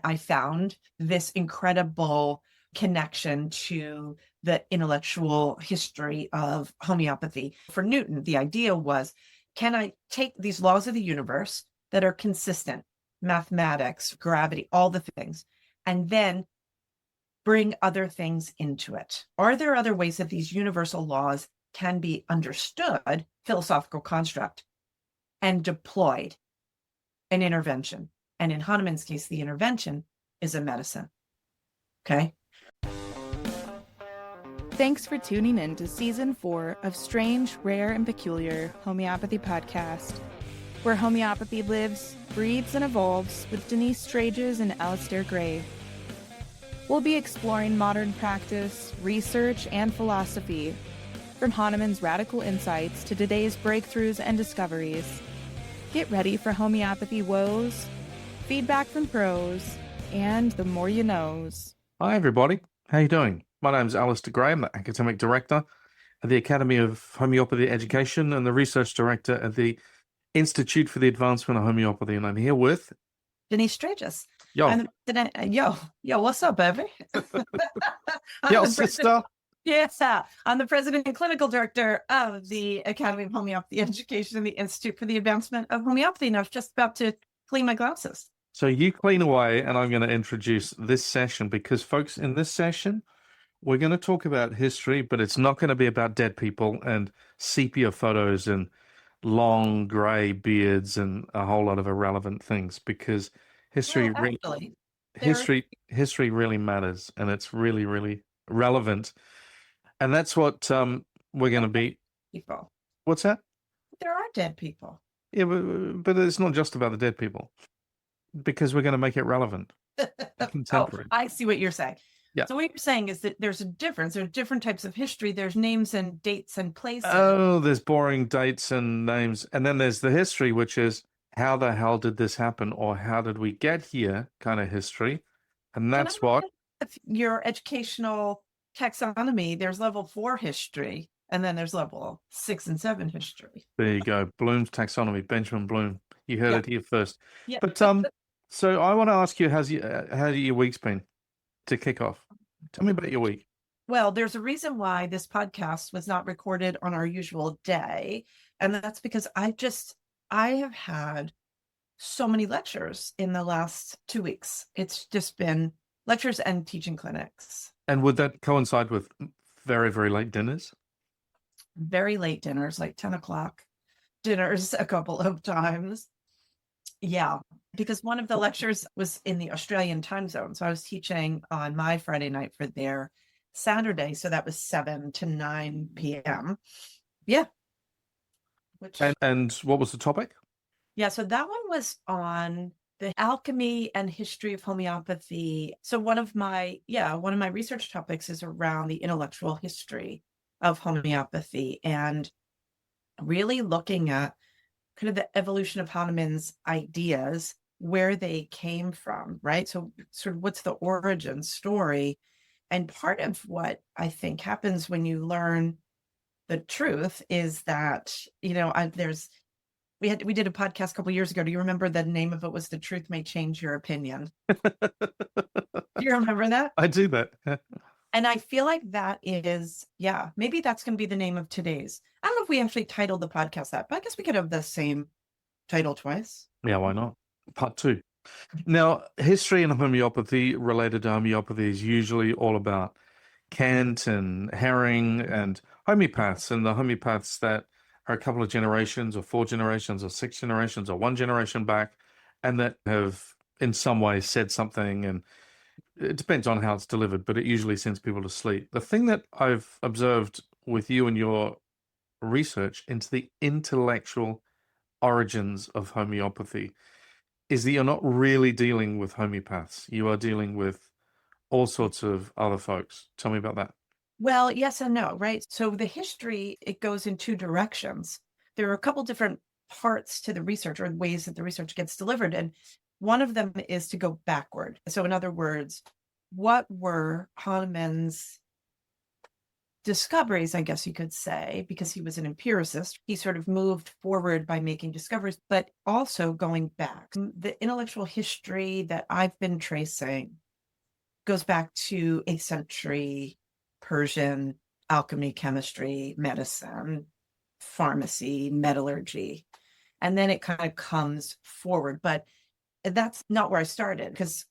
I found this incredible connection to the intellectual history of homeopathy. For Newton, the idea was, can I take these laws of the universe that are consistent, mathematics, gravity, all the things, and then bring other things into it? Are there other ways that these universal laws can be understood, philosophical construct, and deployed an intervention? And in Hahnemann's case, the intervention is a medicine. Okay. Thanks for tuning in to Season 4 of Strange, Rare, and Peculiar Homeopathy Podcast, where homeopathy lives, breathes, and evolves with Denise Straiges and Alastair Gray. We'll be exploring modern practice, research, and philosophy, from Hahnemann's radical insights to today's breakthroughs and discoveries. Get ready for homeopathy woes, feedback from pros, and the more you knows. Hi everybody, how you doing? My name's Alastair Gray. I'm the Academic Director at the Academy of Homeopathy Education and the Research Director at the Institute for the Advancement of Homeopathy, and I'm here with... Denise Straiges. Yo. Yo, what's up, baby? Yo, sister. Yes, I'm the President and Clinical Director of the Academy of Homeopathy Education and the Institute for the Advancement of Homeopathy, and I was just about to clean my glasses. So you clean away, and I'm going to introduce this session because, folks, in this session, we're going to talk about history, but it's not going to be about dead people and sepia photos and long grey beards and a whole lot of irrelevant things, because history history really matters, and it's really, really relevant. And that's what we're going to be. People. What's that? There are dead people. Yeah, but it's not just about the dead people, because we're going to make it relevant. Contemporary. I see what you're saying. Yeah. So what you're saying is that there's a difference. There's different types of history. There's names and dates and places. Oh, there's boring dates and names. And then there's the history, which is how the hell did this happen, or how did we get here kind of history. And that's what... Your educational taxonomy, there's level 4 history, and then there's level 6 and 7 history. There you go. Bloom's taxonomy, Benjamin Bloom. You heard it here first. Yeah. But so I want to ask you, how your week's been to kick off? Tell me about your week. Well, there's a reason why this podcast was not recorded on our usual day, and that's because I have had so many lectures in the last 2 weeks. It's just been lectures and teaching clinics. And would that coincide with very, very late dinners? Very late dinners, like 10 o'clock dinners a couple of times. Yeah, because one of the lectures was in the Australian time zone. So I was teaching on my Friday night for their Saturday. So that was 7 to 9 p.m. Yeah. And what was the topic? Yeah, so that one was on the alchemy and history of homeopathy. So one of my research topics is around the intellectual history of homeopathy and really looking at kind of the evolution of Hahnemann's ideas, where they came from, right? So sort of what's the origin story? And part of what I think happens when you learn the truth is that, we did a podcast a couple of years ago. Do you remember the name of it was The Truth May Change Your Opinion? Do you remember that? I do that. And I feel like that is, maybe that's going to be the name of today's. I don't know if we actually titled the podcast that, but I guess we could have the same title twice. Yeah, why not? Part 2. Now, history and homeopathy related to homeopathy is usually all about Kant and Herring and homeopaths, and the homeopaths that are a couple of generations or 4 generations or 6 generations or 1 generation back, and that have in some way said something, and it depends on how it's delivered, but it usually sends people to sleep. The thing that I've observed with you and your research into the intellectual origins of homeopathy is that you're not really dealing with homeopaths. You are dealing with all sorts of other folks. Tell me about that. Well, yes and no, right? So the history, it goes in 2 directions. There are a couple different parts to the research, or ways that the research gets delivered. And one of them is to go backward. So in other words, what were Hahnemann's discoveries, I guess you could say, because he was an empiricist. He sort of moved forward by making discoveries, but also going back. The intellectual history that I've been tracing goes back to 8th century Persian alchemy, chemistry, medicine, pharmacy, metallurgy. And then it kind of comes forward. But that's not where I started, because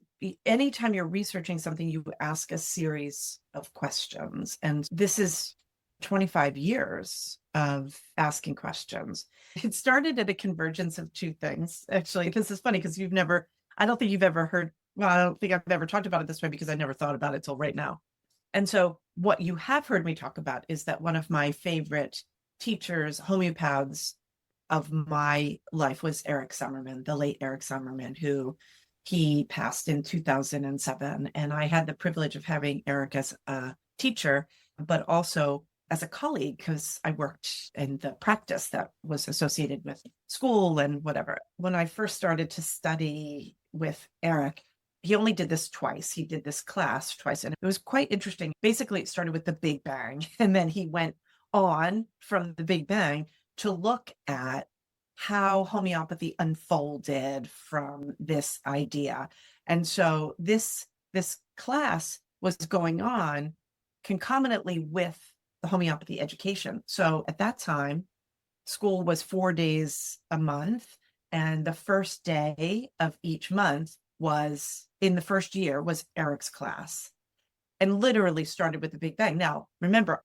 anytime you're researching something, you ask a series of questions. And this is 25 years of asking questions. It started at a convergence of two things. Actually, this is funny because I don't think you've ever heard, well, I don't think I've ever talked about it this way because I never thought about it till right now. And so what you have heard me talk about is that one of my favorite teachers, homeopaths of my life, was Eric Summerman, the late Eric Summerman, who he passed in 2007. And I had the privilege of having Eric as a teacher, but also as a colleague, because I worked in the practice that was associated with school and whatever. When I first started to study with Eric, he only did this twice. He did this class twice, and it was quite interesting. Basically, it started with the Big Bang, and then he went on from the Big Bang to look at how homeopathy unfolded from this idea. And so this class was going on concomitantly with the homeopathy education. So at that time, school was 4 days a month, and the first day of each month was, in the first year, was Eric's class, and literally started with the Big Bang. Now, remember,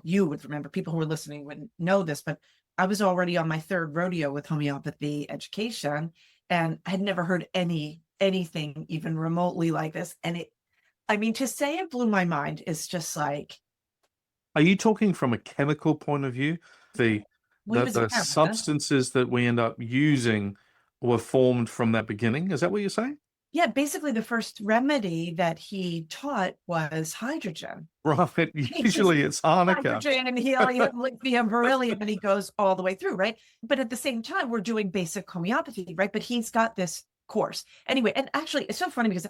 you would remember, people who are listening wouldn't know this, but I was already on my third rodeo with homeopathy education, and I had never heard anything even remotely like this. And to say it blew my mind is just like. Are you talking from a chemical point of view? The substances that we end up using were formed from that beginning. Is that what you're saying? Yeah, basically the first remedy that he taught was hydrogen. Right. Usually it's arnica. Hydrogen and helium, lithium, beryllium, and he goes all the way through, right? But at the same time, we're doing basic homeopathy, right? But he's got this course. Anyway, and actually, it's so funny because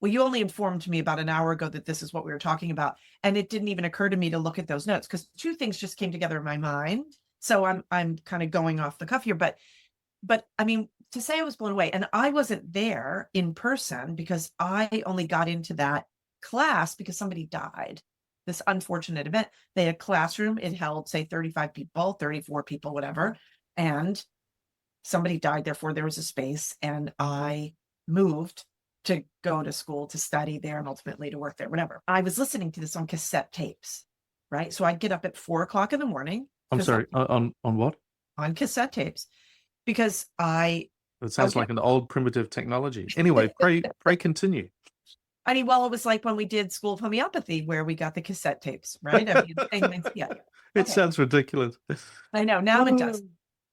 you only informed me about an hour ago that this is what we were talking about, and it didn't even occur to me to look at those notes because two things just came together in my mind. So I'm kind of going off the cuff here, but to say I was blown away, and I wasn't there in person because I only got into that class because somebody died. This unfortunate event. They had a classroom. It held, say, 35 people, 34 people, whatever. And somebody died. Therefore, there was a space. And I moved to go to school to study there and ultimately to work there, whatever. I was listening to this on cassette tapes, right? So I'd get up at 4 o'clock in the morning. I'm sorry, on what? On cassette tapes. Because it sounds like an old primitive technology. Anyway, pray continue. It was like when we did School of Homeopathy, where we got the cassette tapes, right? It sounds ridiculous. I know, now it does.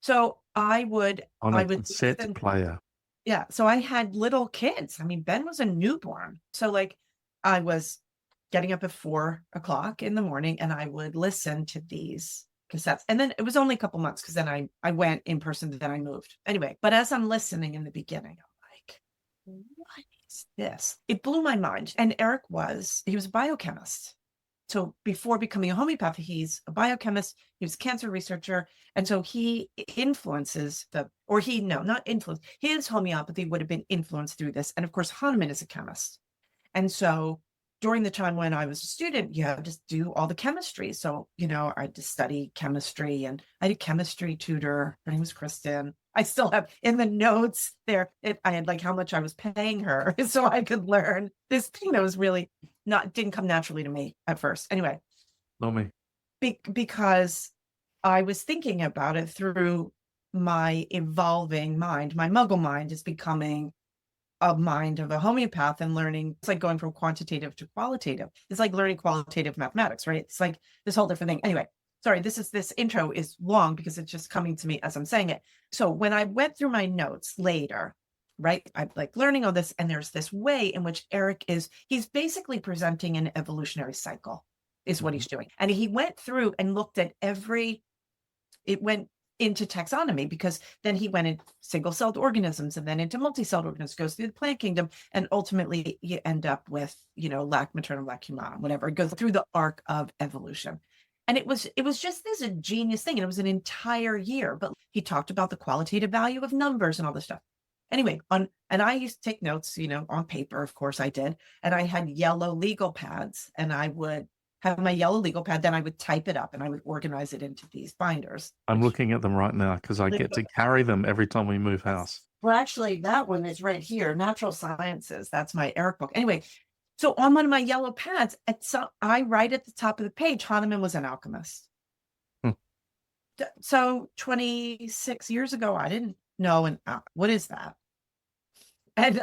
So I would cassette player. Yeah. So I had little kids. Ben was a newborn. So I was getting up at 4 o'clock in the morning, and I would listen to these cassettes. And then it was only a couple months because then I went in person, then I moved. Anyway, but as I'm listening in the beginning, I'm like, what is this? It blew my mind. And Eric he was a biochemist. So before becoming a homeopath, he's a biochemist, he was a cancer researcher. And so he influences his homeopathy would have been influenced through this. And of course, Hahnemann is a chemist. And so during the time when I was a student, you had to do all the chemistry. So, I had to study chemistry, and I had a chemistry tutor. Her name was Kristen. I still have in the notes there. I had how much I was paying her so I could learn this thing that was really didn't come naturally to me at first. Anyway. Not me. Because I was thinking about it through my evolving mind. My muggle mind is becoming a mind of a homeopath and learning. It's like going from quantitative to qualitative. It's like learning qualitative mathematics, right? It's like this whole different thing. Anyway, sorry, this intro is long because it's just coming to me as I'm saying it. So when I went through my notes later, right, I'm learning all this, and there's this way in which Eric he's basically presenting an evolutionary cycle is what he's doing. And he went through and looked at it went into taxonomy, because then he went in single-celled organisms and then into multi-celled organisms, goes through the plant kingdom, and ultimately you end up with, lac maternum, lac humanum, whatever. It goes through the arc of evolution. And it was just this ingenious thing. And it was an entire year, but he talked about the qualitative value of numbers and all this stuff. Anyway, and I used to take notes, on paper, of course I did. And I had yellow legal pads, and I would have my yellow legal pad, then I would type it up and I would organize it into these binders. I'm looking at them right now because I get to carry them every time we move house. Well, actually, that one is right here, Natural Sciences. That's my Eric book. Anyway, so on one of my yellow pads, I write at the top of the page, Hahnemann was an alchemist. So 26 years ago, I didn't know, and what is that? And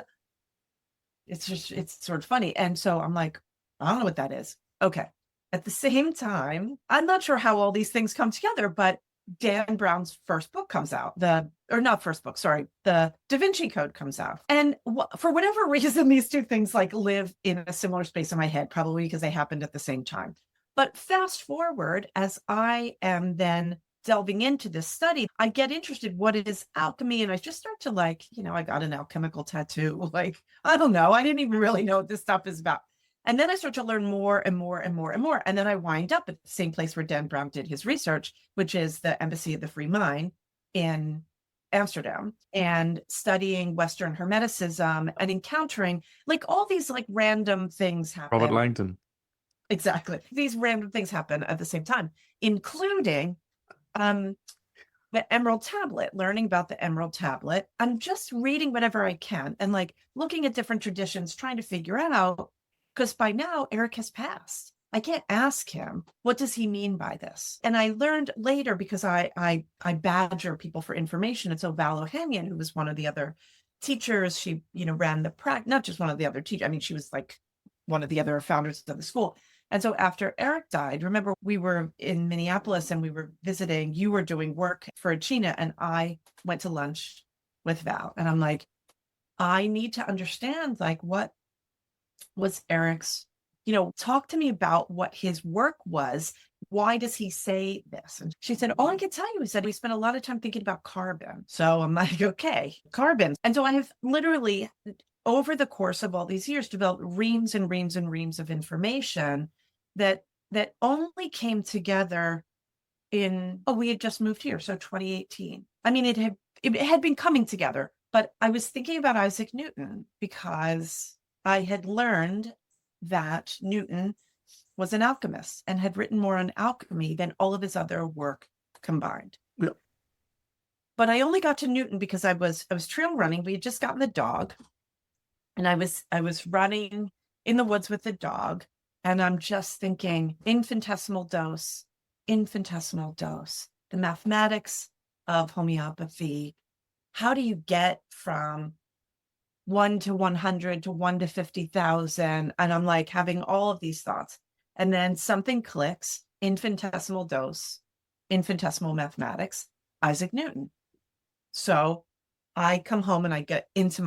it's sort of funny. And so I'm like, I don't know what that is. Okay. At the same time, I'm not sure how all these things come together, but Dan Brown's first book comes out, the Da Vinci Code comes out. And for whatever reason, these two things live in a similar space in my head, probably because they happened at the same time. But fast forward, as I am then delving into this study, I get interested, what is alchemy? And I just start to I got an alchemical tattoo. I don't know. I didn't even really know what this stuff is about. And then I start to learn more and more and more and more. And then I wind up at the same place where Dan Brown did his research, which is the Embassy of the Free Mind in Amsterdam, and studying Western Hermeticism and encountering all these random things happen. Robert Langdon. Exactly. These random things happen at the same time, including the Emerald Tablet, learning about the Emerald Tablet. I'm just reading whatever I can and looking at different traditions, trying to figure out, because by now Eric has passed. I can't ask him, what does he mean by this? And I learned later, because I badger people for information. And so Val O'Hanian, who was one of the other teachers, she, ran the practice, not just one of the other teachers. I mean, she was one of the other founders of the school. And so after Eric died, remember, we were in Minneapolis and we were visiting, you were doing work for Achina, and I went to lunch with Val. And I'm like, I need to understand, what was Eric's, talk to me about what his work was. Why does he say this? And she said, all I can tell you is that we spent a lot of time thinking about carbon. So I'm like, okay, carbon. And so I have literally, over the course of all these years, developed reams and reams and reams of information that only came together we had just moved here. So 2018. I mean, it had been coming together, but I was thinking about Isaac Newton, because I had learned that Newton was an alchemist and had written more on alchemy than all of his other work combined. Yep. But I only got to Newton because I was trail running. We had just gotten the dog, and I was running in the woods with the dog, and I'm just thinking, infinitesimal dose, the mathematics of homeopathy. How do you get from 1 to 100 to 1 to 50,000? And I'm having all of these thoughts. And then something clicks, infinitesimal dose, infinitesimal mathematics, Isaac Newton. So I come home and I get into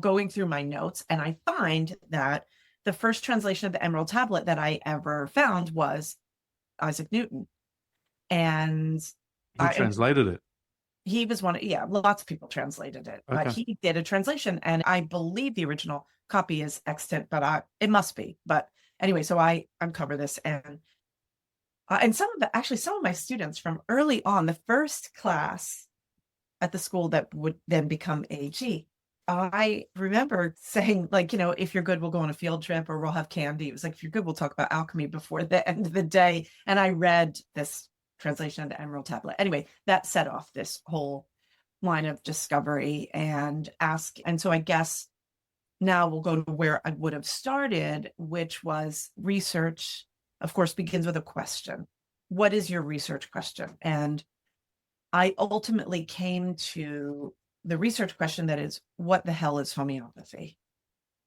going through my notes, and I find that the first translation of the Emerald Tablet that I ever found was Isaac Newton. And he translated it. He was lots of people translated it, but he did a translation, and I believe the original copy is extant, but it must be. But anyway, so I uncover this, and some of my students from early on, the first class at the school that would then become AG, I remember saying, if you're good, we'll go on a field trip, or we'll have candy. It was if you're good, we'll talk about alchemy before the end of the day. And I read this translation of the Emerald Tablet. Anyway, that set off this whole line of discovery and ask. And so I guess now we'll go to where I would have started, which was research, of course, begins with a question. What is your research question? And I ultimately came to the research question that is, what the hell is homeopathy?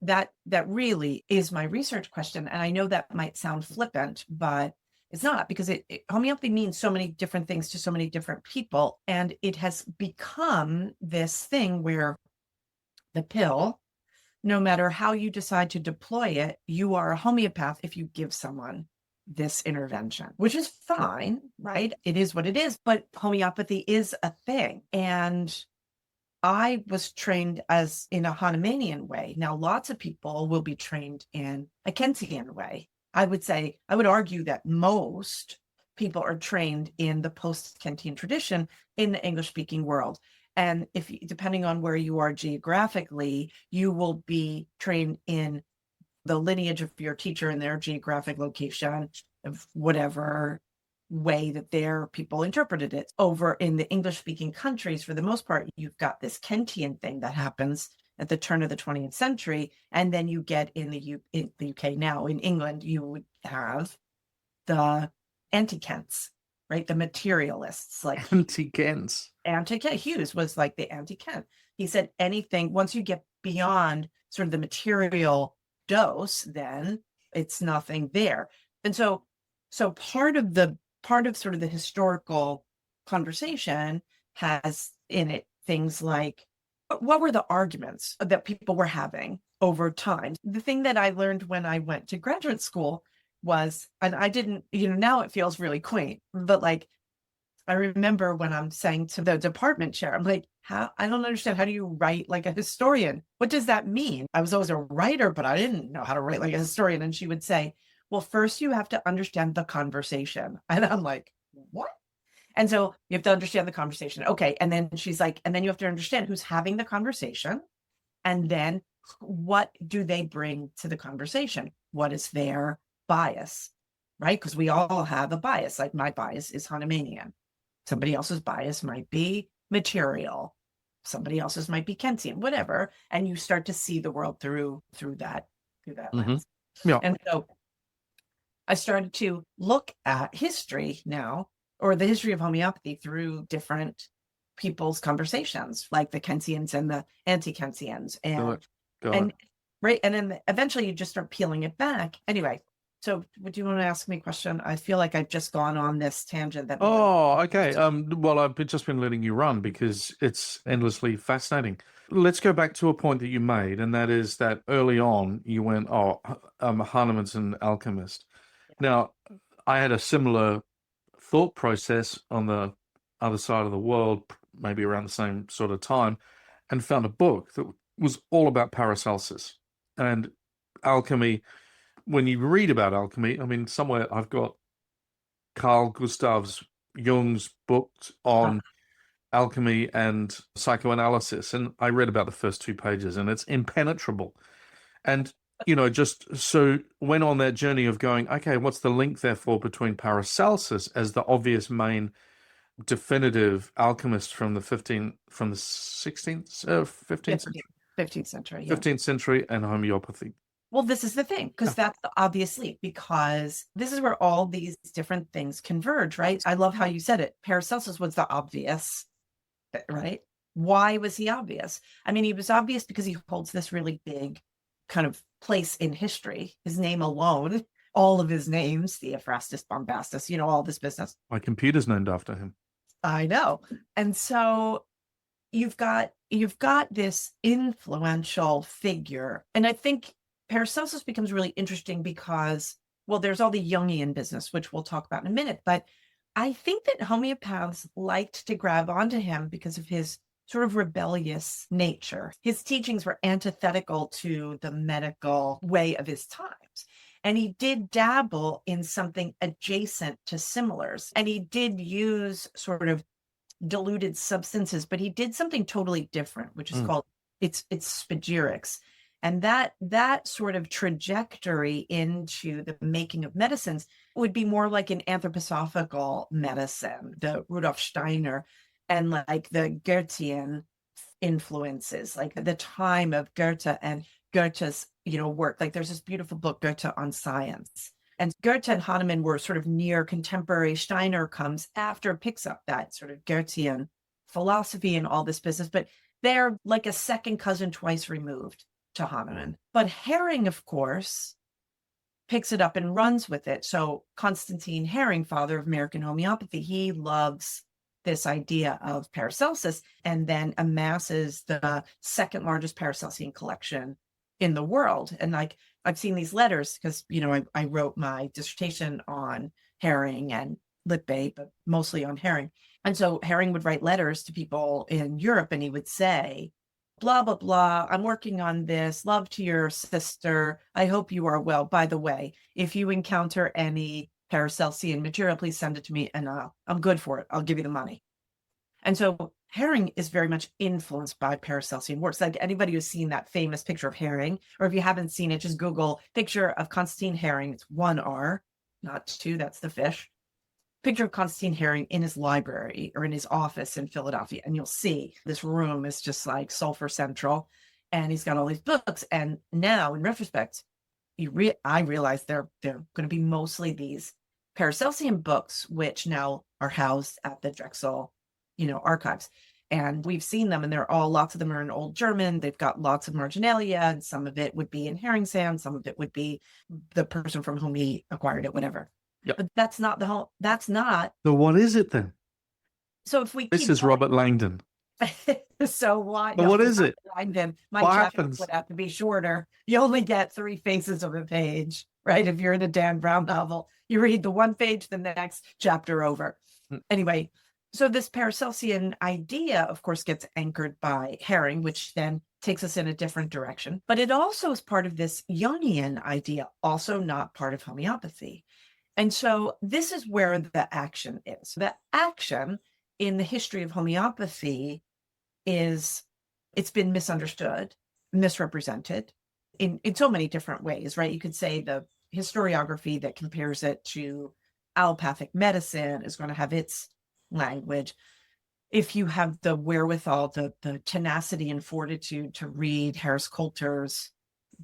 That really is my research question. And I know that might sound flippant, but it's not, because homeopathy means so many different things to so many different people. And it has become this thing where the pill, no matter how you decide to deploy it, you are a homeopath if you give someone this intervention, which is fine, right? It is what it is, but homeopathy is a thing. And I was trained as in a Hahnemannian way. Now, lots of people will be trained in a Kentian way. I would argue that most people are trained in the post-Kentian tradition in the English-speaking world. And if depending on where you are geographically, you will be trained in the lineage of your teacher and their geographic location of whatever way that their people interpreted it. Over in the English-speaking countries, for the most part, you've got this Kentian thing that happens at the turn of the 20th century. And then you get in the UK now, in England, you would have the anti-Kents, right? The materialists, like Anti-Kents. Hughes was like the anti-Kent. He said anything, once you get beyond sort of the material dose, then it's nothing there. And so part of sort of the historical conversation has in it things like, what were the arguments that people were having over time? The thing that I learned when I went to graduate school was, and I didn't, now it feels really quaint, but like, I remember when I'm saying to the department chair, I'm like, I don't understand. How do you write like a historian? What does that mean? I was always a writer, but I didn't know how to write like a historian. And she would say, well, first you have to understand the conversation. And I'm like, what? And so you have to understand the conversation. Okay. And then she's like, and then you have to understand who's having the conversation. And then what do they bring to the conversation? What is their bias? Right? Because we all have a bias. Like my bias is Hahnemannian. Somebody else's bias might be material. Somebody else's might be Kentian, whatever. And you start to see the world through that lens. Yeah. And so I started to look at history now, or the history of homeopathy, through different people's conversations, like the Kentians and the anti-Kentians. And right. And then eventually you just start peeling it back. Anyway, so would you want to ask me a question? I feel like I've just gone on this tangent that. Oh, okay. Well, I've just been letting you run because it's endlessly fascinating. Let's go back to a point that you made, and that is that early on you went, Hahnemann's an alchemist. Now, I had a similar thought process on the other side of the world, maybe around the same sort of time, and found a book that was all about Paracelsus and alchemy. When you read about alchemy, I mean, somewhere I've got Carl Gustav Jung's book on alchemy and psychoanalysis, and I read about the first 2 pages, and it's impenetrable. And just so went on that journey of going, okay, what's the link therefore between Paracelsus as the obvious main definitive alchemist from the 16th, 15th century, 15th century, 15th century, and homeopathy? Well, this is the thing, because that's the obvious leap, because this is where all these different things converge, right? I love how you said it. Paracelsus was the obvious, right? Why was he obvious? I mean, he was obvious because he holds this really big kind of place in history. His name alone, all of his names, Theophrastus, Bombastus, all this business. My computer's named after him. I know. And so you've got this influential figure. And I think Paracelsus becomes really interesting because, well, there's all the Jungian business, which we'll talk about in a minute. But I think that homeopaths liked to grab onto him because of his sort of rebellious nature. His teachings were antithetical to the medical way of his times. And he did dabble in something adjacent to similars. And he did use sort of diluted substances, but he did something totally different, which is called, it's spagyrics. And that sort of trajectory into the making of medicines would be more like an anthroposophical medicine, the Rudolf Steiner, and like the Goethean influences, like the time of Goethe and Goethe's, work. Like there's this beautiful book, Goethe on Science. And Goethe and Hahnemann were sort of near contemporary. Steiner comes after, picks up that sort of Goethean philosophy and all this business, but they're like a second cousin twice removed to Hahnemann. But Hering, of course, picks it up and runs with it. So Constantine Hering, father of American homeopathy, he loves this idea of Paracelsus and then amasses the second largest Paracelsian collection in the world. And like, I've seen these letters because, I wrote my dissertation on herring and litbait, but mostly on herring. And so Herring would write letters to people in Europe, and he would say, blah, blah, blah, I'm working on this. Love to your sister. I hope you are well. By the way, if you encounter any Paracelsian material, please send it to me, and I'm good for it. I'll give you the money. And so Herring is very much influenced by Paracelsian works. Like anybody who's seen that famous picture of Herring, or if you haven't seen it, just Google picture of Constantine Herring. It's 1R, not 2. That's the fish. Picture of Constantine Herring in his library or in his office in Philadelphia. And you'll see this room is just like sulfur central. And he's got all these books. And now in retrospect, I realize they're going to be mostly these Paracelsian books, which now are housed at the Drexel, archives. And we've seen them, and lots of them are in Old German. They've got lots of marginalia, and some of it would be in herring sand. Some of it would be the person from whom he acquired it, whatever. Yep. But that's not that's not. So what is it then? So if we This is Robert Langdon. So why? But what is it? Langdon, my What chapter happens? would have to be shorter. You only get 3 faces of a page, right? If you're in a Dan Brown novel, you read the one page, the next chapter over. Anyway, so this Paracelsian idea, of course, gets anchored by Herring, which then takes us in a different direction. But it also is part of this Jungian idea, also not part of homeopathy. And so this is where the action is. The action in the history of homeopathy it's been misunderstood, misrepresented in so many different ways, right? You could say the historiography that compares it to allopathic medicine is going to have its language. If you have the wherewithal, the tenacity and fortitude to read Harris Coulter's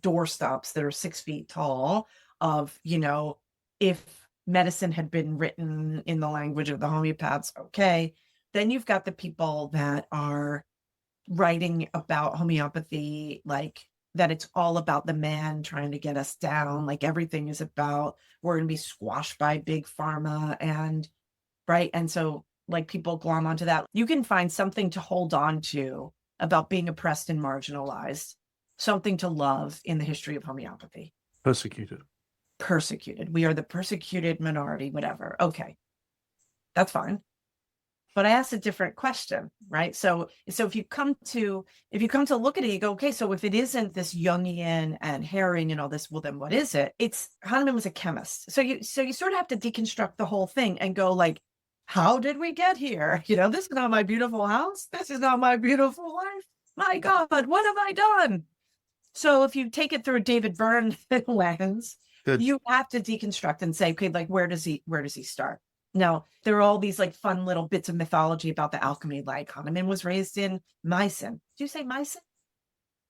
doorstops that are 6 feet tall of, if medicine had been written in the language of the homeopaths, okay, then you've got the people that are writing about homeopathy, like that it's all about the man trying to get us down, like everything is about, we're going to be squashed by big pharma, and right. And so like people glom onto that. You can find something to hold on to about being oppressed and marginalized, something to love in the history of homeopathy. Persecuted. We are the persecuted minority, whatever. Okay. That's fine. But I asked a different question, right? So if you come to look at it, you go, okay, so if it isn't this Jungian and Herring and all this, well, then what is it? Hahnemann was a chemist. So you sort of have to deconstruct the whole thing and go like, how did we get here? This is not my beautiful house. This is not my beautiful life. My God, what have I done? So if you take it through a David Byrne lens, you have to deconstruct and say, okay, like where does he start? Now, there are all these like fun little bits of mythology about the alchemy, like Hahnemann was raised in Meissen. Did you say Meissen?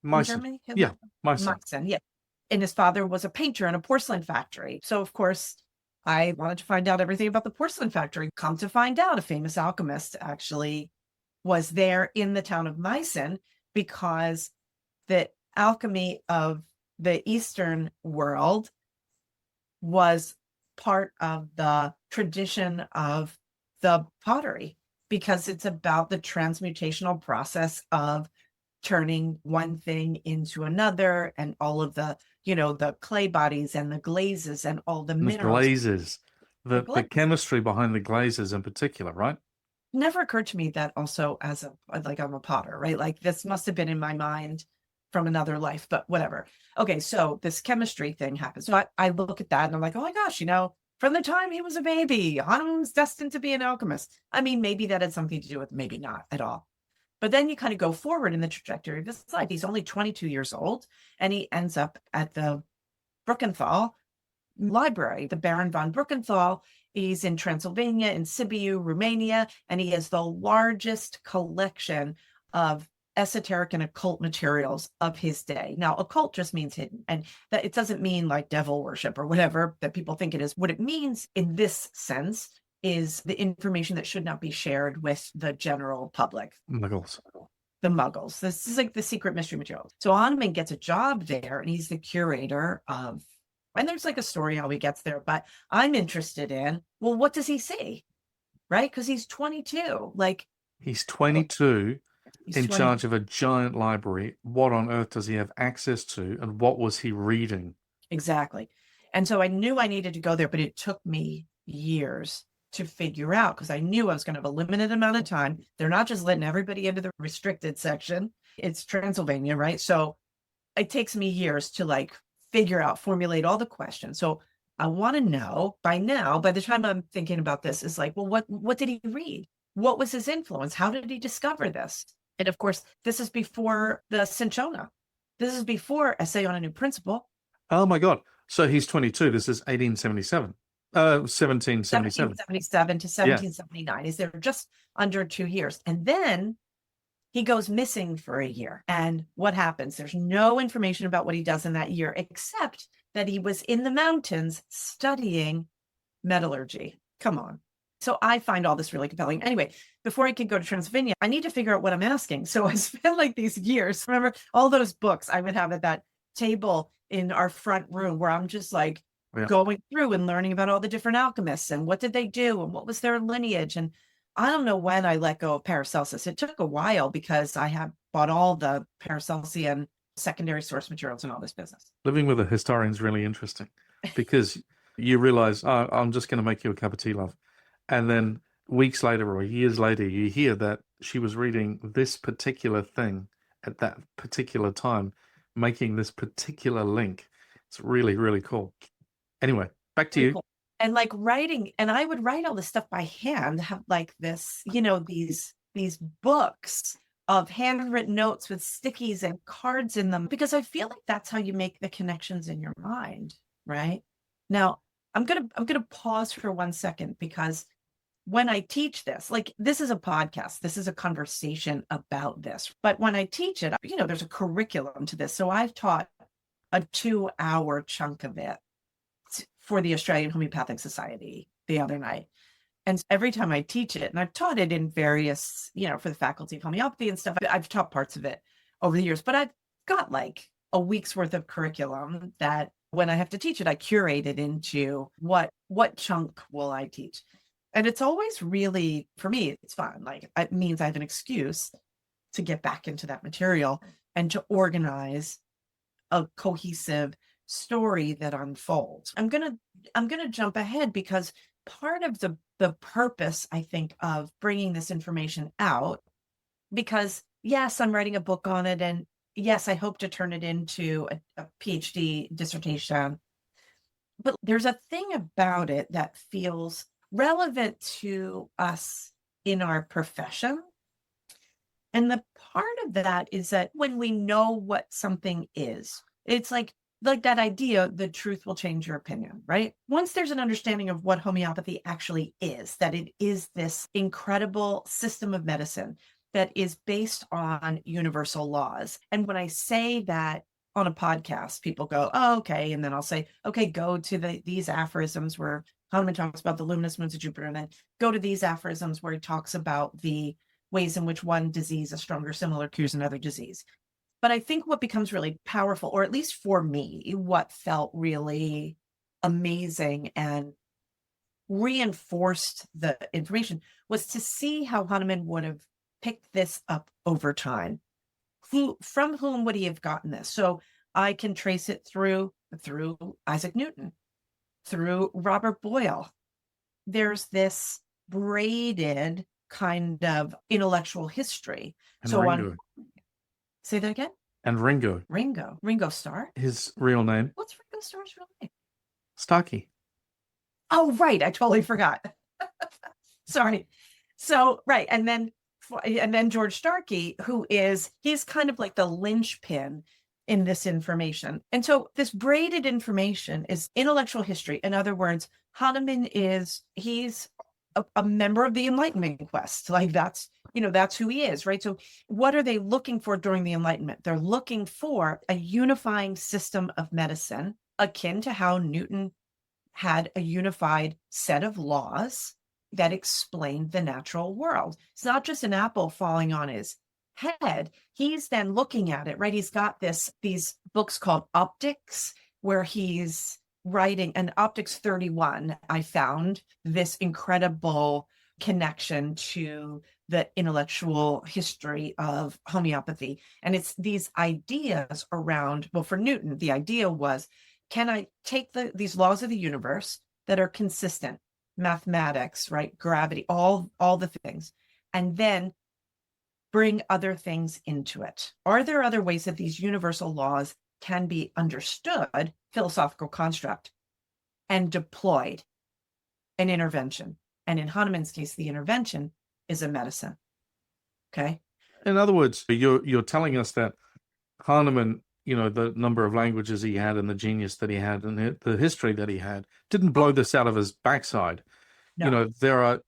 Meissen. Yeah, Meissen. Meissen, yeah. And his father was a painter in a porcelain factory. So, of course, I wanted to find out everything about the porcelain factory. Come to find out, a famous alchemist actually was there in the town of Meissen, because the alchemy of the Eastern world was part of the tradition of the pottery, because it's about the transmutational process of turning one thing into another, and all of the, the clay bodies and the glazes and all the minerals. Glazes, the chemistry behind the glazes in particular, right? Never occurred to me that also as I'm a potter, right? Like this must have been in my mind from another life, but whatever. Okay, so this chemistry thing happens. So I look at that and I'm like, oh my gosh, from the time he was a baby, Hahnemann was destined to be an alchemist. I mean, maybe that had something to do with, maybe not at all. But then you kind of go forward in the trajectory of his life. He's only 22 years old, and he ends up at the Bruckenthal library, the Baron von Bruckenthal. He's in Transylvania, in Sibiu, Romania, and he has the largest collection of esoteric and occult materials of his day. Now, occult just means hidden, and that it doesn't mean like devil worship or whatever that people think it is. What it means in this sense is the information that should not be shared with the general public. Muggles. The Muggles. This is like the secret mystery material. So Hahnemann gets a job there, and he's the curator of, and there's like a story how he gets there, but I'm interested in, well, what does he see? Right? Because he's 22. Like, he's 22. He's in 20. charge of a giant library. What on earth does he have access to, and what was he reading? Exactly. And so I knew I needed to go there, but it took me years to figure out because I knew I was going to have a limited amount of time. They're not just letting everybody into the restricted section. It's Transylvania, right? So it takes me years to like figure out, formulate all the questions. So I want to know by now, by the time I'm thinking about this, is like, well, what did he read? What was his influence? How did he discover this? And of course, this is before the Cinchona. This is before Essay on a New Principle. Oh my God. So he's 22. This is 1877. 1777. 1777 to Yeah. 1779. Is there just under 2 years? And then he goes missing for a year. And what happens? There's no information about what he does in that year, except that he was in the mountains studying metallurgy. Come on. So I find all this really compelling. Anyway, before I could go to Transylvania, I need to figure out what I'm asking. So I spent like these years. Remember all those books I would have at that table in our front room where I'm just like going through and learning about all the different alchemists and what did they do and what was their lineage. And I don't know when I let go of Paracelsus. It took a while because I had bought all the Paracelsian secondary source materials and all this business. Living with a historian is really interesting because you realize, oh, I'm just going to make you a cup of tea, love. And then weeks later or years later, you hear that she was reading this particular thing at that particular time, making this particular link. It's really, really cool. Anyway, back to you. Cool. And like writing, and I would write all this stuff by hand, have like this, you know, these books of handwritten notes with stickies and cards in them, because I feel like that's how you make the connections in your mind, right? Now, I'm gonna pause for 1 second because when I teach this, like this is a podcast, this is a conversation about this, but when I teach it, you know, there's a curriculum to this. So I've taught a 2-hour chunk of it for the Australian Homeopathic Society the other night. And every time I teach it, and I've taught it in various, you know, for the Faculty of Homeopathy and stuff, I've taught parts of it over the years, but I've got like a week's worth of curriculum that when I have to teach it, I curate it into what chunk will I teach. And it's always really, for me, it's fun. Like it means I have an excuse to get back into that material and to organize a cohesive story that unfolds. I'm gonna jump ahead because part of the purpose, I think, of bringing this information out, because yes, I'm writing a book on it, and yes, I hope to turn it into a PhD dissertation. But there's a thing about it that feels relevant to us in our profession. And the part of that is that when we know what something is, it's like that idea, the truth will change your opinion, right? Once there's an understanding of what homeopathy actually is, that it is this incredible system of medicine that is based on universal laws. And when I say that on a podcast, people go, oh, okay. And then I'll say, okay, go to these aphorisms where Hahnemann talks about the luminous moons of Jupiter, and then go to these aphorisms where he talks about the ways in which one disease is stronger, similar cures another disease. But I think what becomes really powerful, or at least for me, what felt really amazing and reinforced the information was to see how Hahnemann would have picked this up over time. From whom would he have gotten this? So I can trace it through Isaac Newton, through Robert Boyle. There's this braided kind of intellectual history. And so Ringo. Say that again? And Ringo. Ringo Starr? His real name? What's Ringo Starr's real name? Starkey. Oh, right. I totally forgot. Sorry. So, right. And then George Starkey, he's kind of like the linchpin in this information. And so this braided information is intellectual history. In other words, Hahnemann he's a member of the Enlightenment quest. Like that's who he is, right? So what are they looking for during the Enlightenment? They're looking for a unifying system of medicine, akin to how Newton had a unified set of laws that explained the natural world. It's not just an apple falling on his head. He's then looking at it, right? He's got these books called Optics, where he's writing, and Optics 31, I found this incredible connection to the intellectual history of homeopathy. And it's these ideas around, well, for Newton, the idea was, can I take these laws of the universe that are consistent, mathematics, right, gravity, all the things, and then bring other things into it? Are there other ways that these universal laws can be understood, philosophical construct, and deployed an intervention? And in Hahnemann's case, the intervention is a medicine. Okay. In other words, you're telling us that Hahnemann, the number of languages he had and the genius that he had and the history that he had, didn't blow this out of his backside. No.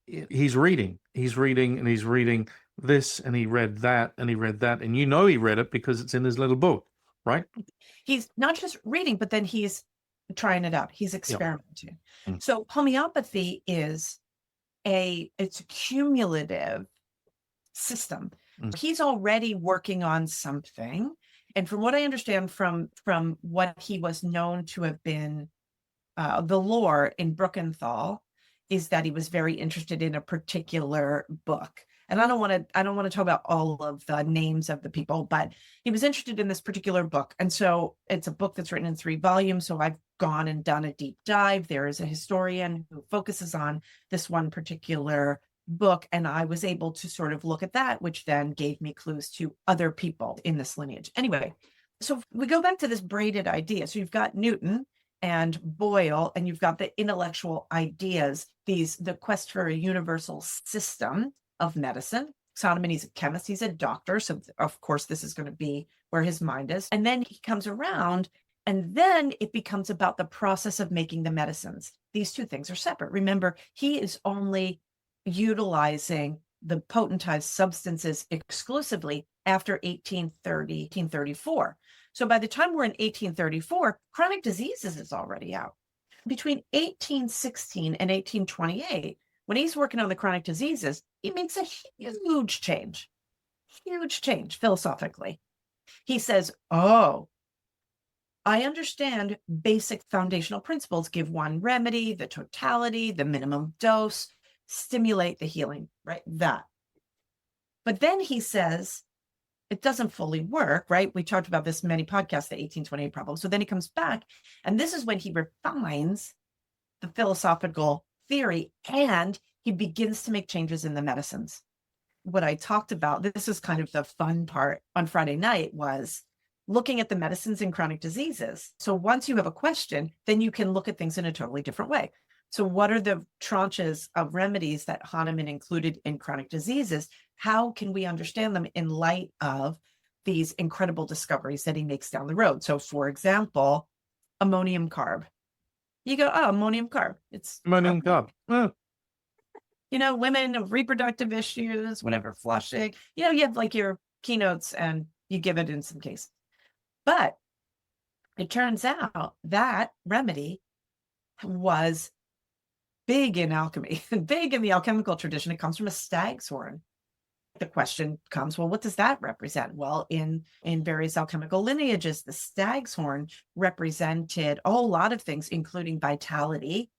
He's reading and he's reading this, and he read that and he read that, and he read it because it's in his little book, right? He's not just reading, but then he's trying it out. He's experimenting. Yep. So homeopathy is it's a cumulative system. He's already working on something. And from what I understand from what he was known to have been, the lore in Bruckenthal is that he was very interested in a particular book. And I don't want to talk about all of the names of the people, but he was interested in this particular book. And so it's a book that's written in 3 volumes. So I've gone and done a deep dive. There is a historian who focuses on this one particular book. And I was able to sort of look at that, which then gave me clues to other people in this lineage. Anyway, so we go back to this braided idea. So you've got Newton and Boyle, and you've got the intellectual ideas, the quest for a universal system of medicine. Hahnemann, he's a chemist, he's a doctor. So of course, this is going to be where his mind is. And then he comes around, and then it becomes about the process of making the medicines. These two things are separate. Remember, he is only utilizing the potentized substances exclusively after 1830, 1834. So by the time we're in 1834, chronic diseases is already out. Between 1816 and 1828, when he's working on the chronic diseases, he makes a huge change philosophically. He says, oh, I understand basic foundational principles, give one remedy, the totality, the minimum dose, stimulate the healing, right? That. But then he says, it doesn't fully work, right? We talked about this in many podcasts, the 1828 problem. So then he comes back, and this is when he refines the philosophical theory, and he begins to make changes in the medicines. What I talked about, this is kind of the fun part on Friday night, was looking at the medicines in chronic diseases. So once you have a question, then you can look at things in a totally different way. So what are the tranches of remedies that Hahnemann included in chronic diseases? How can we understand them in light of these incredible discoveries that he makes down the road? So for example, ammonium carb. You go, oh, ammonium carb. It's ammonium carb. Oh. Women of reproductive issues, whatever, flushing, you have like your keynotes and you give it in some cases. But it turns out that remedy was big in alchemy, big in the alchemical tradition. It comes from a stag's horn. The question comes, well, what does that represent? Well, in various alchemical lineages, the stag's horn represented a whole lot of things, including vitality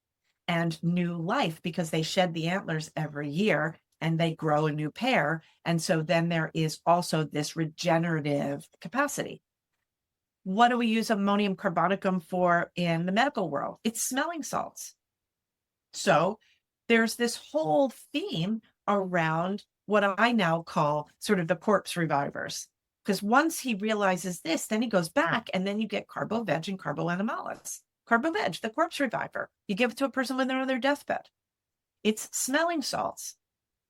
and new life, because they shed the antlers every year and they grow a new pair. And so then there is also this regenerative capacity. What do we use ammonium carbonicum for in the medical world? It's smelling salts. So there's this whole theme around what I now call sort of the corpse revivers. Because once he realizes this, then he goes back, and then you get carbo-veg and carbo-animalis. Carbo-veg, the corpse reviver. You give it to a person when they're on their deathbed. It's smelling salts.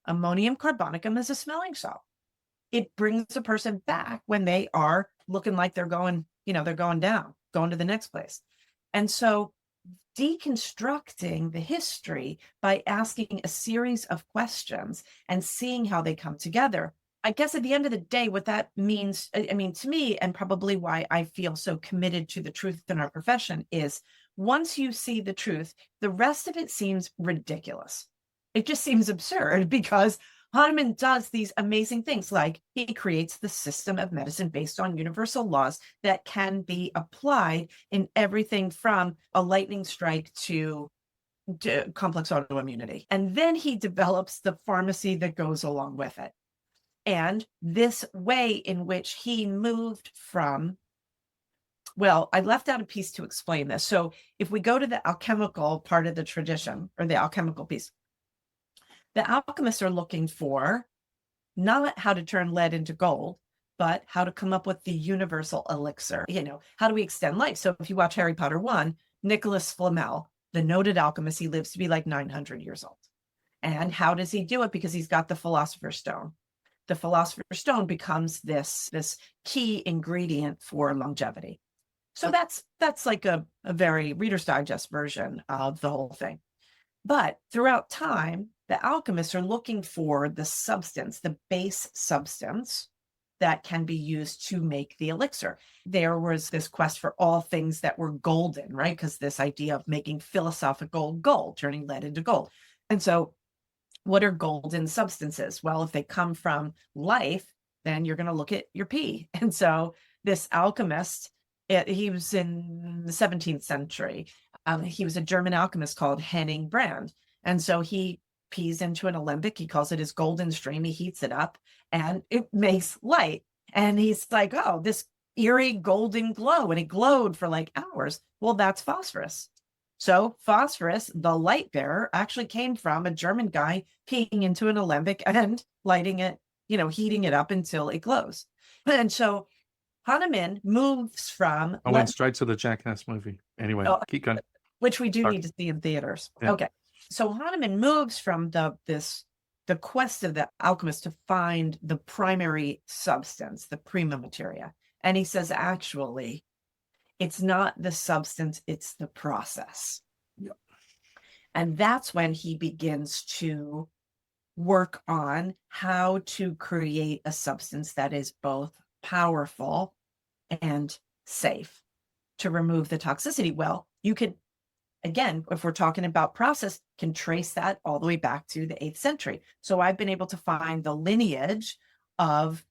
Ammonium carbonicum is a smelling salt. It brings a person back when they are looking like they're going, they're going down, going to the next place. And so deconstructing the history by asking a series of questions and seeing how they come together. I guess at the end of the day, what that means, to me, and probably why I feel so committed to the truth in our profession, is once you see the truth, the rest of it seems ridiculous. It just seems absurd, because Hahnemann does these amazing things, like he creates the system of medicine based on universal laws that can be applied in everything from a lightning strike to complex autoimmunity. And then he develops the pharmacy that goes along with it. And this way in which he moved from, well, I left out a piece to explain this. So if we go to the alchemical part of the tradition, or the alchemical piece, the alchemists are looking for not how to turn lead into gold, but how to come up with the universal elixir. How do we extend life? So if you watch Harry Potter 1, Nicholas Flamel, the noted alchemist, he lives to be like 900 years old. And how does he do it? Because he's got the Philosopher's Stone. The Philosopher's Stone becomes this key ingredient for longevity. So that's like a very Reader's Digest version of the whole thing. But throughout time, the alchemists are looking for the substance, the base substance that can be used to make the elixir. There was this quest for all things that were golden, right? Because this idea of making philosophical gold, turning lead into gold. And so what are golden substances? Well, if they come from life, then you're going to look at your pee. And so this alchemist, he was in the 17th century. He was a German alchemist called Henning Brand. And so he pees into an alembic. He calls it his golden stream. He heats it up and it makes light. And he's like, oh, this eerie golden glow. And it glowed for like hours. Well, that's phosphorus. So phosphorus, the light bearer, actually came from a German guy peeing into an alembic and lighting it, heating it up until it glows. And so Hahnemann moves from... I went straight to the Jackass movie. Anyway, keep going. Which we do need to see in theaters. Yeah. Okay. So Hahnemann moves from the quest of the alchemist to find the primary substance, the prima materia. And he says, actually, it's not the substance, it's the process. Yep. And that's when he begins to work on how to create a substance that is both powerful and safe to remove the toxicity. Well, you could, again, if we're talking about process, can trace that all the way back to the 8th century. So I've been able to find the lineage of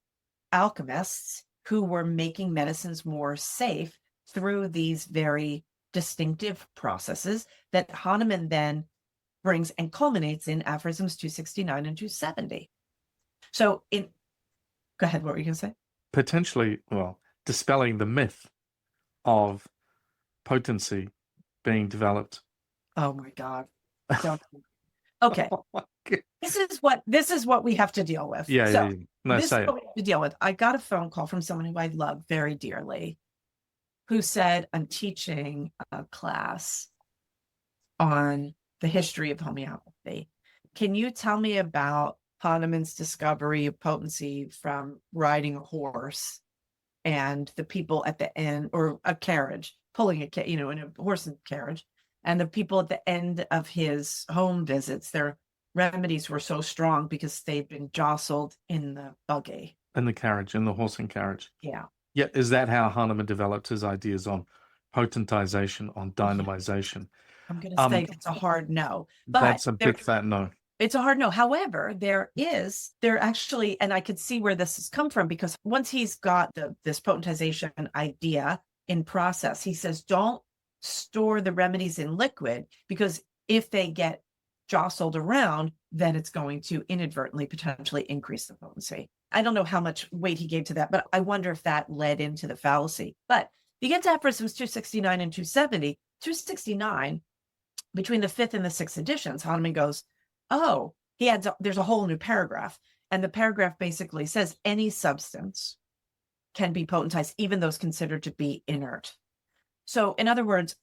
alchemists who were making medicines more safe through these very distinctive processes that Hahnemann then brings and culminates in aphorisms 269 and 270. So go ahead, what were you going to say? Potentially, dispelling the myth of potency being developed. Oh my God. Okay. This is what we have to deal with. Yeah. So yeah. No, this is what we have to deal with. I got a phone call from someone who I love very dearly, who said, I'm teaching a class on the history of homeopathy. Can you tell me about Hahnemann's discovery of potency from riding a horse and the people at the end, or a carriage, pulling in a horse and carriage, and the people at the end of his home visits, their remedies were so strong because they'd been jostled in the buggy. In the carriage, in the horse and carriage. Yeah. Yeah. Is that how Hahnemann developed his ideas on potentization, on dynamization? I'm going to say it's a hard no. But that's a big fat no. It's a hard no. However, there actually, and I could see where this has come from, because once he's got this potentization idea in process, he says, don't store the remedies in liquid, because if they get jostled around, then it's going to inadvertently potentially increase the potency. I don't know how much weight he gave to that, but I wonder if that led into the fallacy. But you get to aphorisms 269 and 270. 269, between the 5th and the 6th editions, Hahnemann goes, oh, there's a whole new paragraph. And the paragraph basically says any substance can be potentized, even those considered to be inert. So in other words,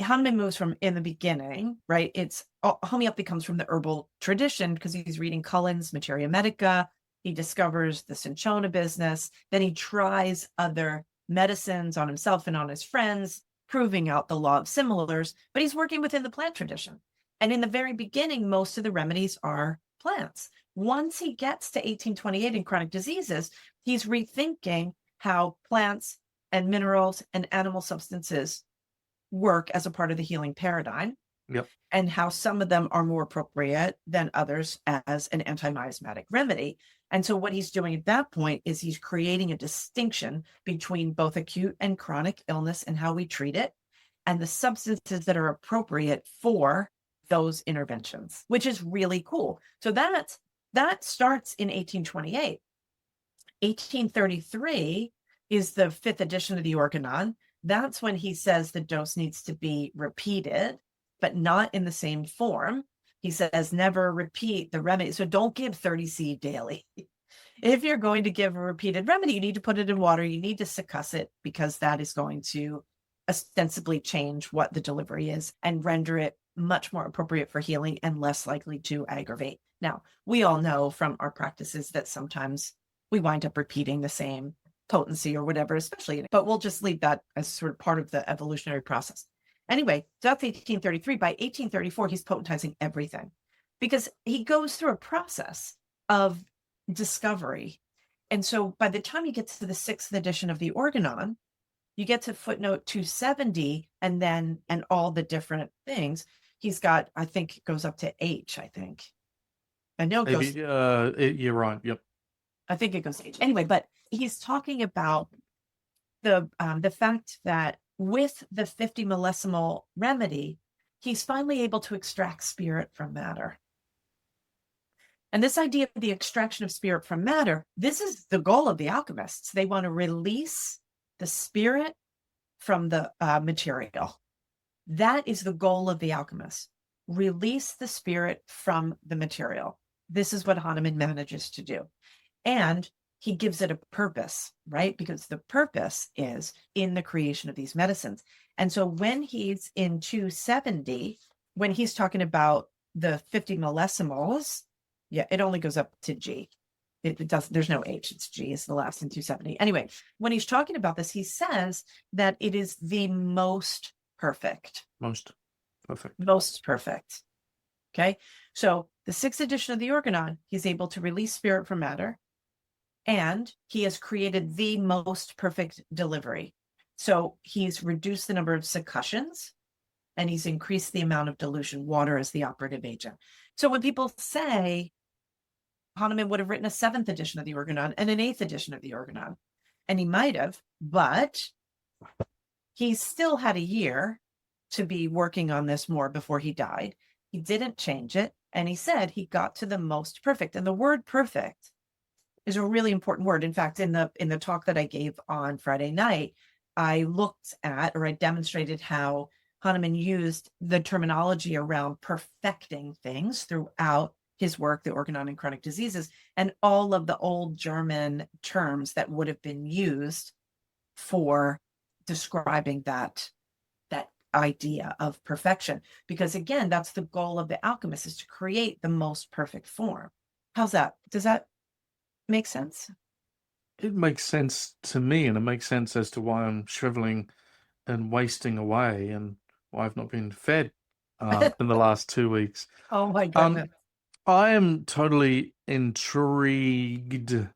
Hahnemann moves from in the beginning, right? Homeopathy comes from the herbal tradition because he's reading Cullen's Materia Medica. He discovers the cinchona business. Then he tries other medicines on himself and on his friends, proving out the law of similars, but he's working within the plant tradition. And in the very beginning, most of the remedies are plants. Once he gets to 1828 in chronic diseases, he's rethinking how plants and minerals and animal substances work as a part of the healing paradigm. Yep. And how some of them are more appropriate than others as an anti-miasmatic remedy. And so what he's doing at that point is he's creating a distinction between both acute and chronic illness and how we treat it, and the substances that are appropriate for those interventions, which is really cool. So that starts in 1828. 1833 is the 5th edition of the Organon. That's when he says the dose needs to be repeated, but not in the same form. He says never repeat the remedy. So don't give 30C daily. If you're going to give a repeated remedy, you need to put it in water. You need to succuss it, because that is going to ostensibly change what the delivery is and render it much more appropriate for healing and less likely to aggravate. Now, we all know from our practices that sometimes we wind up repeating the same potency or whatever, especially, but we'll just leave that as sort of part of the evolutionary process. Anyway, so that's 1833. By 1834, he's potentizing everything, because he goes through a process of discovery. And so by the time you get to the 6th edition of the Organon, you get to footnote 270, and all the different things. He's got, I think it goes up to H, I think. I know it goes. You're right. Yep. I think it goes to H. Anyway, but he's talking about the fact that with the 50 millesimal remedy, he's finally able to extract spirit from matter. And this idea of the extraction of spirit from matter, this is the goal of the alchemists. They want to release the spirit from the material. That is the goal of the alchemists. Release the spirit from the material. This is what Hahnemann manages to do. And he gives it a purpose, right? Because the purpose is in the creation of these medicines. And so when he's in 270, when he's talking about the 50 millésimals, yeah, it only goes up to G. It does, there's no H, it's G is the last in 270. Anyway, when he's talking about this, he says that it is the most perfect. Most perfect. Most perfect. Okay. So the 6th edition of the Organon, he's able to release spirit from matter, and he has created the most perfect delivery. So he's reduced the number of succussions, and he's increased the amount of dilution. Water as the operative agent. So when people say Hahnemann would have written a 7th edition of the Organon and an 8th edition of the Organon, and he might have, but he still had a year to be working on this more before he died. He didn't change it, and he said he got to the most perfect. And the word perfect is a really important word. In fact, in the talk that I gave on Friday night, I looked at, or I demonstrated how Hahnemann used the terminology around perfecting things throughout his work, The Organon in Chronic Diseases, and all of the old German terms that would have been used for describing that idea of perfection. Because again, that's the goal of the alchemist, is to create the most perfect form. How's that? Does that make sense? It makes sense to me, and it makes sense as to why I'm shriveling and wasting away, and why I've not been fed in the last 2 weeks. Oh my goodness. I am totally intrigued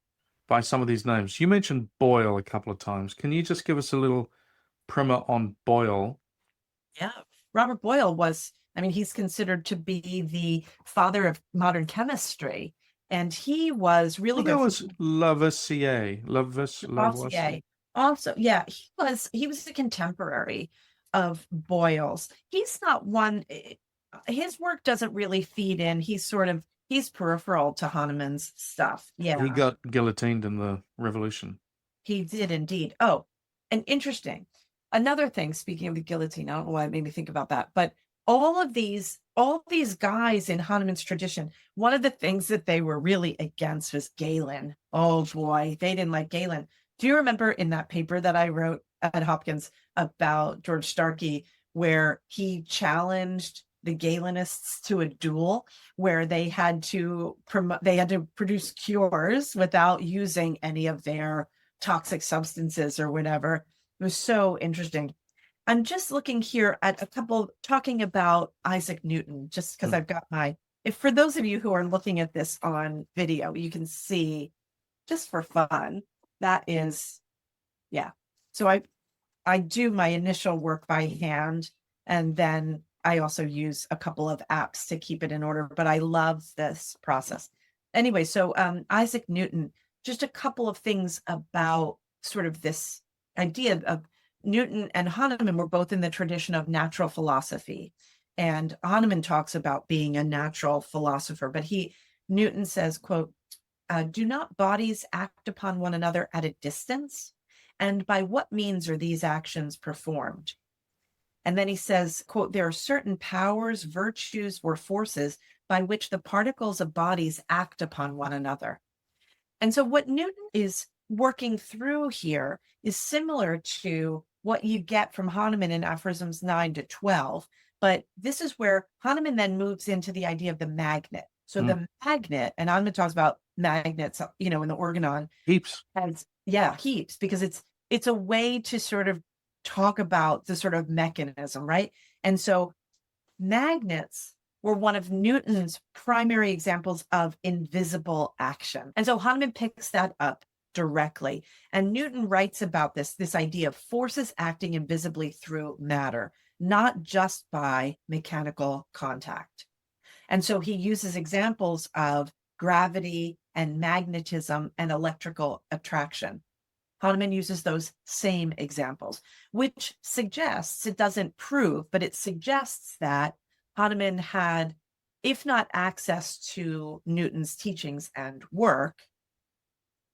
by some of these names. You mentioned Boyle a couple of times. Can you just give us a little primer on Boyle? Yeah. Robert Boyle was, I mean, he's considered to be the father of modern chemistry. And he was really There was Lavoisier. Lavoisier. Also, yeah, he was a contemporary of Boyle's. He's not one, his work doesn't really feed in. He's peripheral to Hahnemann's stuff. Yeah. He got guillotined in the revolution. He did indeed. Oh, and interesting. Another thing, speaking of the guillotine, I don't know why it made me think about that, but all these guys in Hahnemann's tradition, one of the things that they were really against was Galen. Oh boy, they didn't like Galen. Do you remember in that paper that I wrote at Hopkins about George Starkey, where he challenged the Galenists to a duel, where they had to produce cures without using any of their toxic substances or whatever? It was so interesting. I'm just looking here at a couple talking about Isaac Newton, just because I've got for those of you who are looking at this on video, you can see, just for fun, that is, yeah. So I do my initial work by hand, and then I also use a couple of apps to keep it in order, but I love this process. Anyway, so Isaac Newton, just a couple of things about sort of this idea of Newton and Hahnemann were both in the tradition of natural philosophy. And Hahnemann talks about being a natural philosopher, but Newton says, quote, do not bodies act upon one another at a distance? And by what means are these actions performed? And then he says, quote, there are certain powers, virtues, or forces by which the particles of bodies act upon one another. And so what Newton is working through here is similar to what you get from Hahnemann in Aphorisms 9 to 12. But this is where Hahnemann then moves into the idea of the magnet. So the magnet, and Hahnemann talks about magnets, in the organon. Heaps. Heaps, because it's a way to sort of talk about the sort of mechanism, right? And so magnets were one of Newton's primary examples of invisible action. And so Hahnemann picks that up directly. And Newton writes about this idea of forces acting invisibly through matter, not just by mechanical contact. And so he uses examples of gravity and magnetism and electrical attraction. Hahnemann uses those same examples, which suggests, it doesn't prove, but it suggests that Hahnemann had, if not access to Newton's teachings and work,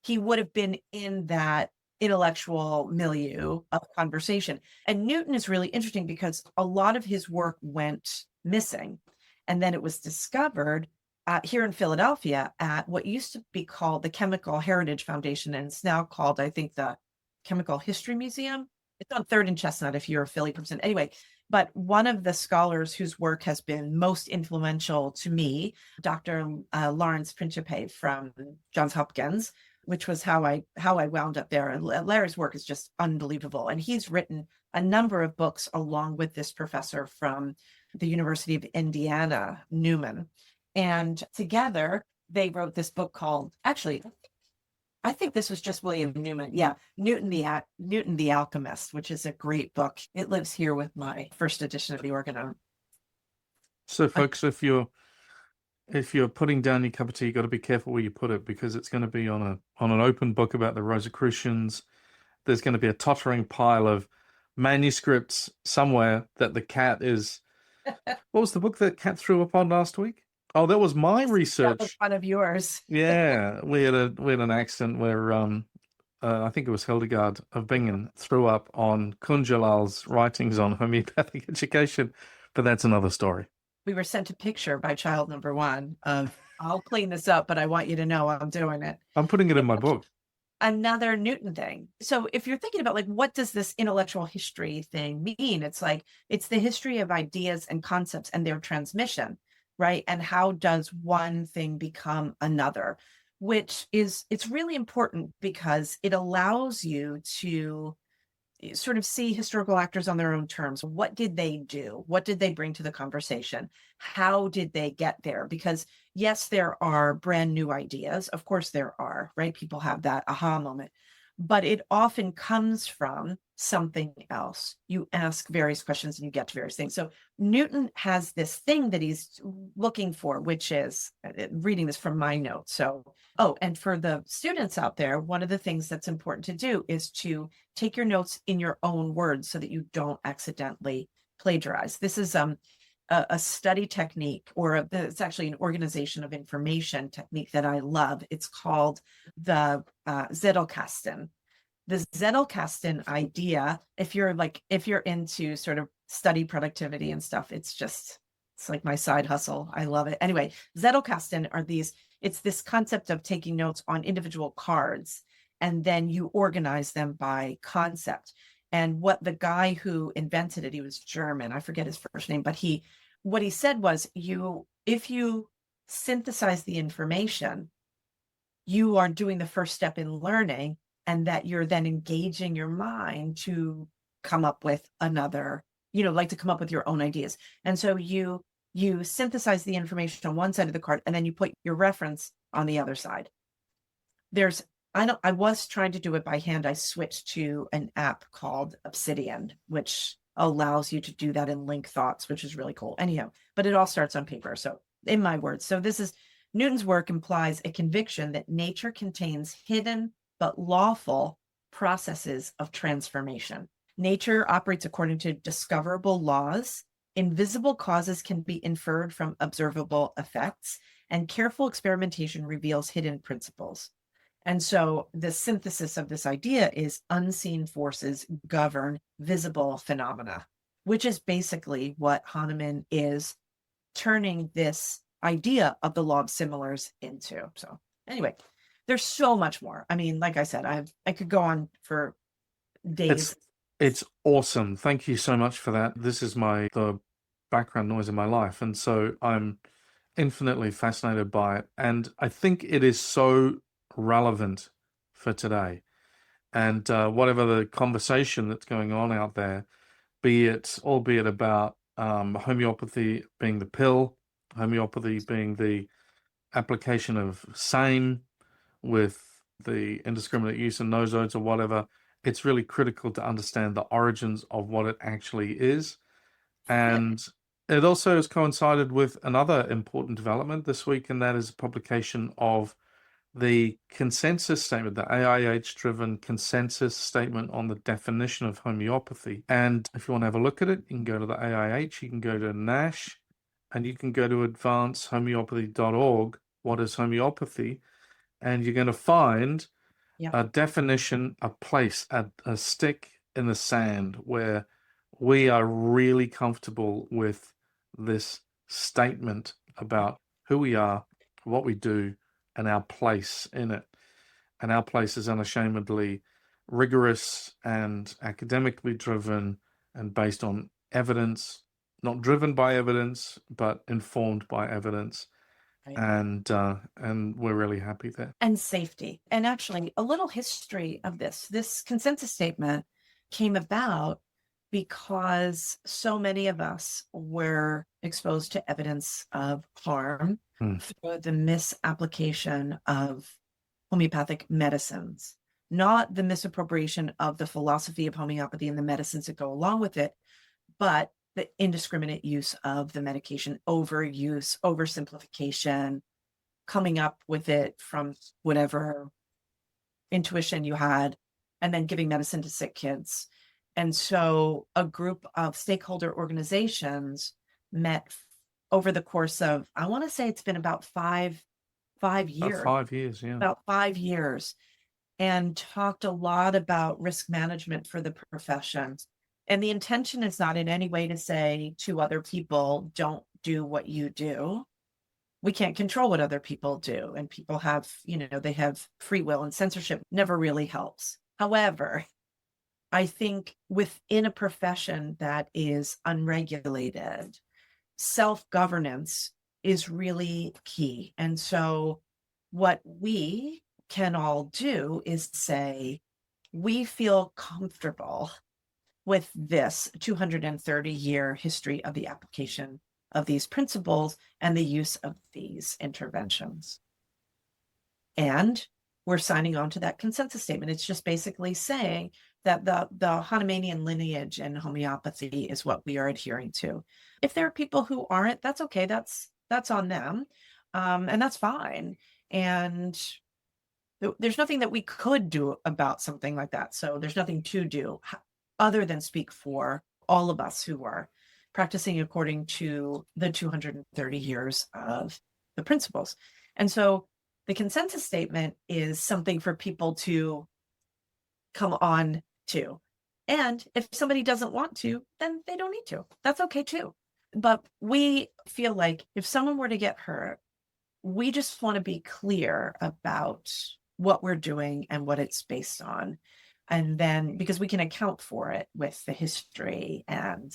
he would have been in that intellectual milieu of conversation. And Newton is really interesting because a lot of his work went missing. And then it was discovered here in Philadelphia at what used to be called the Chemical Heritage Foundation, and it's now called, I think, the Chemical History Museum. It's on 3rd and Chestnut if you're a Philly person. Anyway, but one of the scholars whose work has been most influential to me, Dr. Lawrence Principe from Johns Hopkins, which was how I wound up there. And Larry's work is just unbelievable. And he's written a number of books along with this professor from the University of Indiana, Newman. And together they wrote this book called, actually, I think this was just William Newman. Yeah, Newton the Alchemist, which is a great book. It lives here with my first edition of the Organon. So, folks, if you're putting down your cup of tea, you got to be careful where you put it, because it's going to be on an open book about the Rosicrucians. There's going to be a tottering pile of manuscripts somewhere that the cat is. What was the book that cat threw upon last week? Oh, that was my research. That was one of yours. Yeah, we had an accident where I think it was Hildegard of Bingen threw up on Kunjalal's writings on homeopathic education, but that's another story. We were sent a picture by child number 1 of, I'll clean this up, but I want you to know I'm doing it. I'm putting it in my book. Another Newton thing. So if you're thinking about, like, what does this intellectual history thing mean? It's like, it's the history of ideas and concepts and their transmission, right? And how does one thing become another, it's really important because it allows you to sort of see historical actors on their own terms. What did they do? What did they bring to the conversation? How did they get there? Because yes, there are brand new ideas. Of course there are, right? People have that aha moment, but it often comes from something else. You ask various questions and you get to various things. So Newton has this thing that he's looking for, which is, reading this from my notes. So, and for the students out there, one of the things that's important to do is to take your notes in your own words so that you don't accidentally plagiarize. This is a study technique, or it's actually an organization of information technique that I love. It's called the Zettelkasten. The Zettelkasten idea, if you're into sort of study productivity and stuff, it's like my side hustle. I love it. Anyway, Zettelkasten it's this concept of taking notes on individual cards, and then you organize them by concept. And what the guy who invented it, he was German, I forget his first name, but what he said was, if you synthesize the information, you are doing the first step in learning, and that you're then engaging your mind to come up with another, to come up with your own ideas. And so you synthesize the information on one side of the card, and then you put your reference on the other side. I was trying to do it by hand. I switched to an app called Obsidian, which allows you to do that in link thoughts, which is really cool. Anyhow, but it all starts on paper. So in my words, so this is Newton's work implies a conviction that nature contains hidden but lawful processes of transformation. Nature operates according to discoverable laws invisible causes can be inferred from observable effects, and careful experimentation reveals hidden principles. And so the synthesis of this idea is unseen forces govern visible phenomena, which is basically what Hahnemann is turning this idea of the law of similars into. So anyway, there's so much more. I mean, like I said, I could go on for days. It's awesome. Thank you so much for that. This is the background noise in my life, and so I'm infinitely fascinated by it. And I think it is so relevant for today. And whatever the conversation that's going on out there, albeit about homeopathy being the pill, homeopathy being the application of same with the indiscriminate use of nosodes or whatever, it's really critical to understand the origins of what it actually is. And it also has coincided with another important development this week, and that is a publication of the consensus statement, the AIH-driven consensus statement on the definition of homeopathy. And if you want to have a look at it, you can go to the AIH, you can go to NASH, and you can go to advancehomeopathy.org, what is homeopathy, and you're going to find a definition, a place, a stick in the sand where we are really comfortable with this statement about who we are, what we do, and our place in it. And our place is unashamedly rigorous and academically driven and based on evidence, not driven by evidence, but informed by evidence. Right. And we're really happy there. And safety. And actually, a little history of this consensus statement came about because so many of us were exposed to evidence of harm through the misapplication of homeopathic medicines, not the misappropriation of the philosophy of homeopathy and the medicines that go along with it, but the indiscriminate use of the medication, overuse, oversimplification, coming up with it from whatever intuition you had, and then giving medicine to sick kids. And so a group of stakeholder organizations met over the course of, I want to say it's been about 5 years. About 5 years, yeah. About 5 years, and talked a lot about risk management for the profession. And the intention is not in any way to say to other people, don't do what you do. We can't control what other people do. And people have, they have free will, and censorship never really helps. However, I think within a profession that is unregulated, self-governance is really key. And so what we can all do is say, we feel comfortable with this 230-year history of the application of these principles and the use of these interventions. And we're signing on to that consensus statement. It's just basically saying that the Hahnemannian lineage in homeopathy is what we are adhering to. If there are people who aren't, that's okay. That's on them. And that's fine. And there's nothing that we could do about something like that. So there's nothing to do other than speak for all of us who are practicing according to the 230 years of the principles. And so the consensus statement is something for people to come on to. And if somebody doesn't want to, then they don't need to. That's okay too. But we feel like if someone were to get hurt, we just want to be clear about what we're doing and what it's based on. And then, because we can account for it with the history and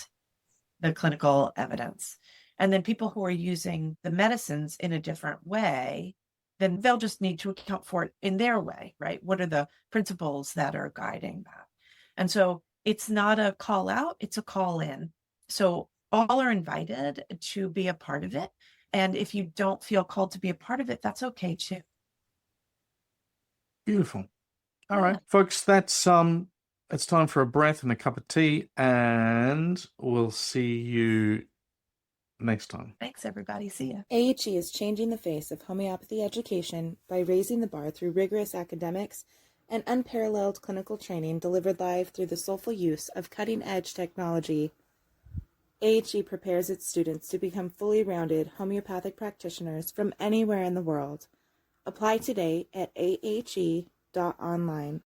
the clinical evidence. And then people who are using the medicines in a different way, then they'll just need to account for it in their way, right? What are the principles that are guiding that? And so it's not a call out, it's a call in. So all are invited to be a part of it. And if you don't feel called to be a part of it, that's okay too. Beautiful. All right, folks, that's it's time for a breath and a cup of tea, and we'll see you next time. Thanks, everybody. See ya. AHE is changing the face of homeopathy education by raising the bar through rigorous academics and unparalleled clinical training delivered live through the soulful use of cutting-edge technology. AHE prepares its students to become fully rounded homeopathic practitioners from anywhere in the world. Apply today at ahe.online.